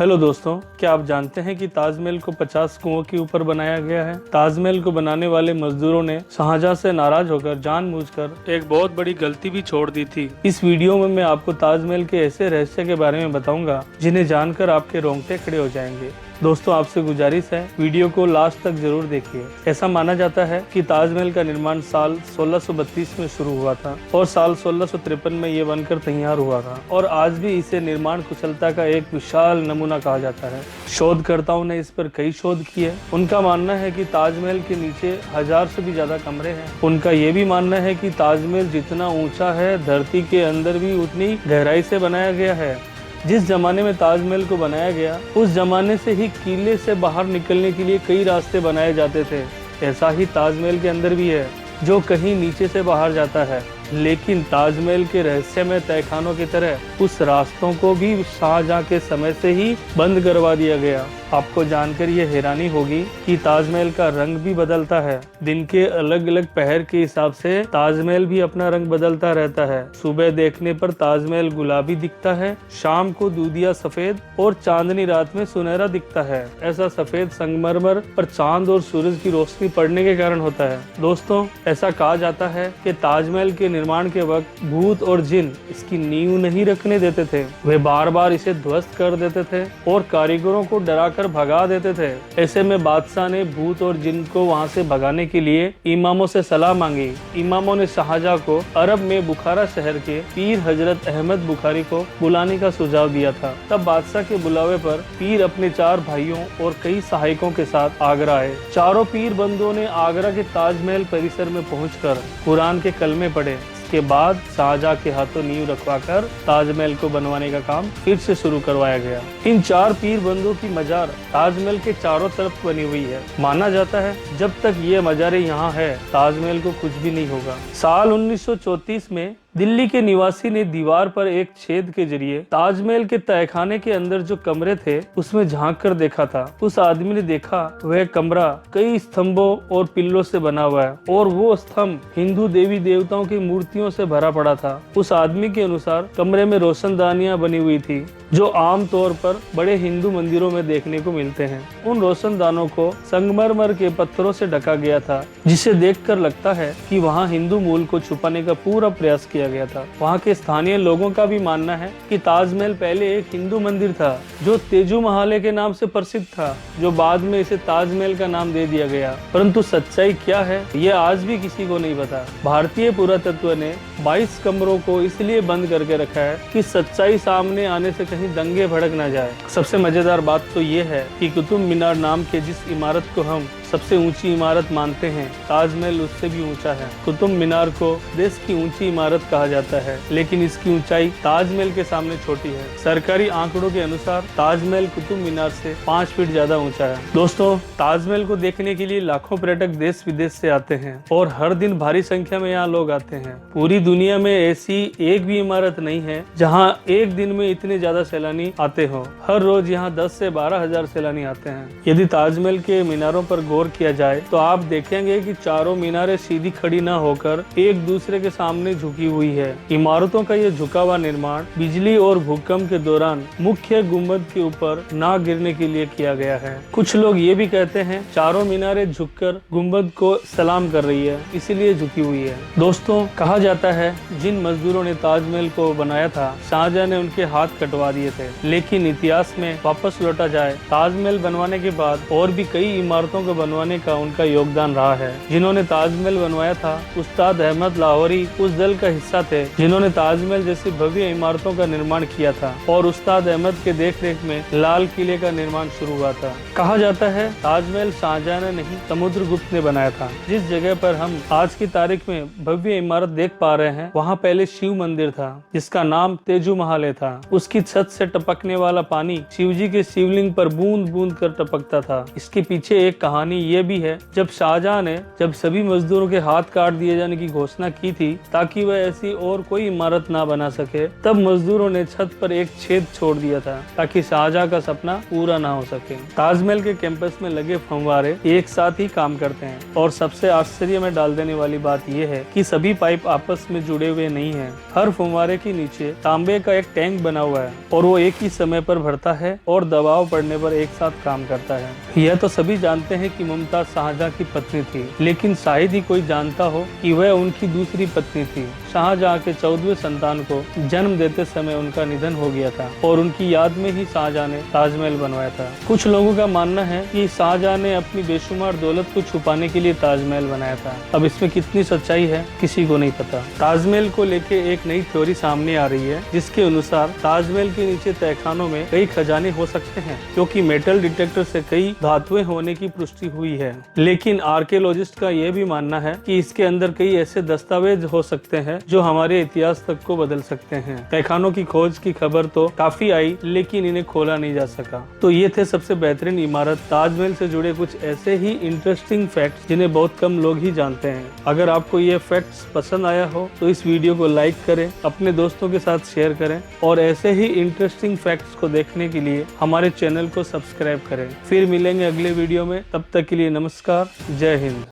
Hello दोस्तों, क्या आप जानते हैं कि ताजमहल को 50 कुओं के ऊपर बनाया गया है। ताजमहल को बनाने वाले मजदूरों ने शाहजहां से नाराज होकर जानबूझकर एक बहुत बड़ी गलती भी छोड़ दी थी। इस वीडियो में मैं आपको ताजमहल के ऐसे रहस्य के बारे में बताऊंगा जिन्हें जानकर आपके रोंगटे खड़े हो जाएंगे। दोस्तों, आपसे गुजारिश है वीडियो को लास्ट तक जरूर देखिए। ऐसा माना जाता है कि ताजमहल का निर्माण साल 1632 में शुरू हुआ था और साल 1653 में ये बनकर तैयार हुआ था और आज भी इसे निर्माण कुशलता का एक विशाल नमूना कहा जाता है। शोधकर्ताओं ने इस पर कई शोध किए। उनका मानना है कि ताजमहल के नीचे 1000 से भी ज्यादा कमरे हैं। उनका ये भी मानना है कि ताजमहल जितना ऊंचा है, धरती के अंदर भी उतनी गहराई से बनाया गया है। जिस जमाने में ताजमहल को बनाया गया, उस जमाने से ही किले से बाहर निकलने के लिए कई रास्ते बनाए जाते थे। ऐसा ही ताजमहल के अंदर भी है, जो कहीं नीचे से बाहर जाता है। लेकिन ताजमहल के रहस्यमय तहखानों की तरह उस रास्तों को भी शाहजहां के समय से ही बंद करवा दिया गया। आपको जानकर ये हैरानी होगी कि ताजमहल का रंग भी बदलता है। दिन के अलग अलग पहर के हिसाब से ताजमहल भी अपना रंग बदलता रहता है। सुबह देखने पर ताजमहल गुलाबी दिखता है, शाम को दूधिया सफेद और चांदनी रात में सुनहरा दिखता है। ऐसा सफेद संगमरमर पर चांद और सूरज की रोशनी पड़ने के कारण होता है। दोस्तों, ऐसा कहा जाता है कि ताजमहल के निर्माण के वक्त भूत और जिन इसकी नींव नहीं रखने देते थे। वे बार बार इसे ध्वस्त कर देते थे और कारीगरों को डराकर भगा देते थे। ऐसे में बादशाह ने भूत और जिन को वहां से भगाने के लिए इमामों से सलाह मांगी। इमामों ने शाहजहां को अरब में बुखारा शहर के पीर हजरत अहमद बुखारी को बुलाने का सुझाव दिया था। तब बादशाह के बुलावे पर पीर अपने 4 भाइयों और कई सहायकों के साथ आगरा आए। चारों पीर बंदों ने आगरा के ताजमहल परिसर में पहुंचकर कुरान के कलमे पढ़े। के बाद शाहजहां के हाथों नींव रखवाकर ताजमहल को बनवाने का काम फिर से शुरू करवाया गया। इन 4 पीर बंदों की मजार ताजमहल के चारों तरफ बनी हुई है। माना जाता है जब तक ये मजारें यहाँ है, ताजमहल को कुछ भी नहीं होगा। साल 1934 में दिल्ली के निवासी ने दीवार पर एक छेद के जरिए ताजमहल के तहखाने के अंदर जो कमरे थे उसमें झांक कर देखा था। उस आदमी ने देखा वह कमरा कई स्तंभों और पिल्लों से बना हुआ है और वो स्तंभ हिंदू देवी देवताओं की मूर्तियों से भरा पड़ा था। उस आदमी के अनुसार कमरे में रोशनदानियां बनी हुई थी, जो आम तौर पर बड़े हिंदू मंदिरों में देखने को मिलते हैं। उन रोशनदानों को संगमरमर के पत्थरों से ढका गया था, जिसे देखकर लगता है कि वहाँ हिंदू मूल को छुपाने का पूरा प्रयास किया गया था। वहाँ के स्थानीय लोगों का भी मानना है कि ताजमहल पहले एक हिंदू मंदिर था, जो तेजू महाले के नाम से प्रसिद्ध था, जो बाद में इसे ताजमहल का नाम दे दिया गया। परंतु सच्चाई क्या है, ये आज भी किसी को नहीं पता। भारतीय पुरातत्व ने 22 कमरों को इसलिए बंद करके रखा है कि सच्चाई सामने आने से कहीं दंगे भड़क ना जाए। सबसे मजेदार बात तो ये है कि कुतुब मीनार नाम के जिस इमारत को हम सबसे ऊंची इमारत मानते हैं, ताजमहल उससे भी ऊंचा है। कुतुब मीनार को देश की ऊंची इमारत कहा जाता है, लेकिन इसकी ऊंचाई ताजमहल के सामने छोटी है। सरकारी आंकड़ों के अनुसार ताजमहल कुतुब मीनार से 5 फीट ज्यादा ऊंचा है। दोस्तों, ताजमहल को देखने के लिए लाखों पर्यटक देश विदेश से आते हैं और हर दिन भारी संख्या में यहाँ लोग आते हैं। पूरी दुनिया में ऐसी एक भी इमारत नहीं है जहाँ एक दिन में इतने ज्यादा सैलानी आते हो। हर रोज यहाँ 10 से 12 हजार सैलानी आते हैं। यदि ताजमहल के मीनारों पर गौर किया जाए तो आप देखेंगे कि चारों मीनारें सीधी खड़ी न होकर एक दूसरे के सामने झुकी हुई है। इमारतों का यह झुका हुआ निर्माण बिजली और भूकंप के दौरान मुख्य गुंबद के ऊपर ना गिरने के लिए किया गया है। कुछ लोग ये भी कहते हैं चारों मीनारें झुककर गुंबद को सलाम कर रही है, इसीलिए झुकी हुई है। दोस्तों, कहा जाता है जिन मजदूरों ने ताजमहल को बनाया था, शाहजहां ने उनके हाथ कटवा दिए थे। लेकिन इतिहास में वापस लौटा जाए, ताजमहल बनवाने के बाद और भी कई इमारतों को बनवाने का उनका योगदान रहा है। जिन्होंने ताजमहल बनवाया था, उस्ताद अहमद लाहौरी उस दल का हिस्सा थे जिन्होंने ताजमहल जैसी भव्य इमारतों का निर्माण किया था और उस्ताद अहमद के देखरेख में लाल किले का निर्माण शुरू हुआ था। कहा जाता है ताजमहल शाहजहां ने नहीं, समुद्रगुप्त ने बनाया था। जिस जगह पर हम आज की तारीख में भव्य इमारत देख पा रहे हैं, वहाँ पहले शिव मंदिर था जिसका नाम तेजू महाले था। उसकी छत से टपकने वाला पानी शिव जी के शिवलिंग पर बूंद बूंद कर टपकता था। इसके पीछे एक कहानी ये भी है, जब शाहजहां ने सभी मजदूरों के हाथ काट दिए जाने की घोषणा की थी ताकि वह ऐसी और कोई इमारत ना बना सके, तब मजदूरों ने छत पर एक छेद छोड़ दिया था ताकि शाहजहां का सपना पूरा ना हो सके। ताजमहल के कैंपस में लगे फव्वारे एक साथ ही काम करते हैं और सबसे आश्चर्य में डाल देने वाली बात यह है कि सभी पाइप आपस में जुड़े हुए नहीं हैं। हर फव्वारे के नीचे तांबे का एक टैंक बना हुआ है और वो एक ही समय पर भरता है और दबाव पड़ने पर एक साथ काम करता है। यह तो सभी जानते हैं कि मुमताज शाहजहां की पत्नी थी, लेकिन शायद ही कोई जानता हो कि वह उनकी दूसरी पत्नी थी। शाहजहां के 14वें संतान को जन्म देते समय उनका निधन हो गया था और उनकी याद में ही शाहजहां ने ताजमहल बनवाया था। कुछ लोगों का मानना है कि शाहजहां ने अपनी बेशुमार दौलत को छुपाने के लिए ताजमहल बनाया था। अब इसमें कितनी सच्चाई है किसी को नहीं पता। ताजमहल को लेके एक नई थ्योरी सामने आ रही है, जिसके अनुसार ताजमहल के नीचे तहखानों में कई खजाने हो सकते हैं, क्योंकि मेटल डिटेक्टर से कई धातुएं होने की पुष्टि हुई है। लेकिन आर्कियोलॉजिस्ट का यह भी मानना है कि इसके अंदर कई ऐसे दस्तावेज हो सकते हैं जो हमारे इतिहास तक को बदल सकते हैं। तहखानों की खोज की खबर तो काफी आई, लेकिन इन्हें खोला नहीं जा सका। तो ये थे सबसे बेहतरीन इमारत ताजमहल से जुड़े कुछ ऐसे ही इंटरेस्टिंग फैक्ट्स जिन्हें बहुत कम लोग ही जानते हैं। अगर आपको ये फैक्ट्स पसंद आया हो तो इस वीडियो को लाइक करें, अपने दोस्तों के साथ शेयर करें और ऐसे ही इंटरेस्टिंग फैक्ट्स को देखने के लिए हमारे चैनल को सब्सक्राइब करें। फिर मिलेंगे अगले वीडियो में, तब तक के लिए नमस्कार, जय हिंद।